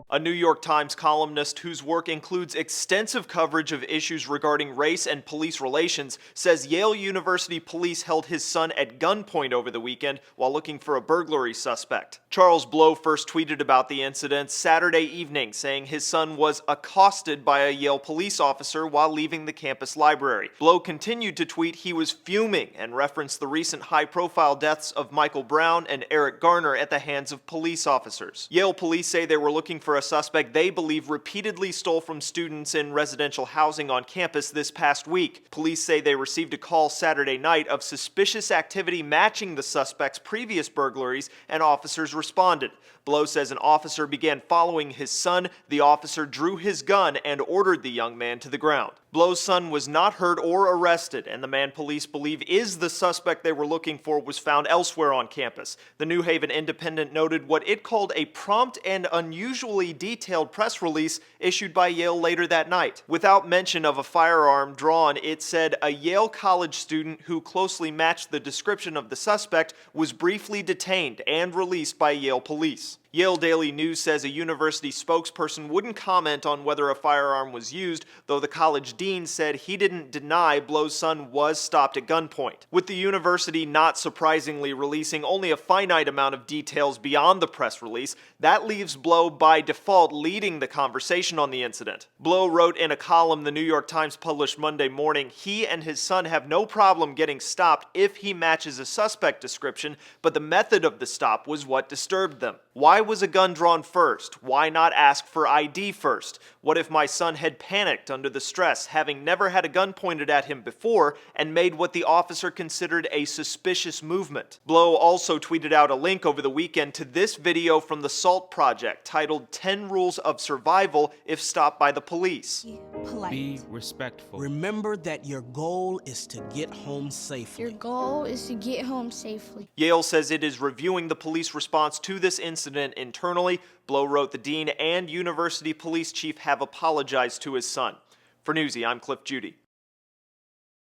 A New York Times columnist whose work includes extensive coverage of issues regarding race and police relations says Yale University police held his son at gunpoint over the weekend while looking for a burglary suspect. Charles Blow first tweeted about the incident Saturday evening, saying his son was accosted by a Yale police officer while leaving the campus library. Blow continued to tweet he was fuming and referenced the recent high-profile deaths of Michael Brown and Eric Garner at the hands of police officers. Yale police say they were looking for a suspect they believe repeatedly stole from students in residential housing on campus this past week. Police say they received a call Saturday night of suspicious activity matching the suspect's previous burglaries, and officers responded. Blow says an officer began following his son. The officer drew his gun and ordered the young man to the ground. Blow's son was not hurt or arrested, and the man police believe is the suspect they were looking for was found elsewhere on campus. The New Haven Independent noted what it called a prompt and unusually detailed press release issued by Yale later that night. Without mention of a firearm drawn, it said a Yale college student who closely matched the description of the suspect was briefly detained and released by Yale police. Yale Daily News says a university spokesperson wouldn't comment on whether a firearm was used, though the college dean said he didn't deny Blow's son was stopped at gunpoint. With the university not surprisingly releasing only a finite amount of details beyond the press release, that leaves Blow by default leading the conversation on the incident. Blow wrote in a column the New York Times published Monday morning he and his son have no problem getting stopped if he matches a suspect description, but the method of the stop was what disturbed them. Why was a gun drawn first? Why not ask for ID first? What if my son had panicked under the stress, having never had a gun pointed at him before, and made what the officer considered a suspicious movement? Blow also tweeted out a link over the weekend to this video from the SALT project titled 10 Rules of Survival If Stopped by the Police. Polite. Be respectful. Remember that your goal is to get home safely. Your goal is to get home safely. Yale says it is reviewing the police response to this incident internally. Blow wrote the dean and university police chief have apologized to his son. For Newsy, I'm Cliff Judy.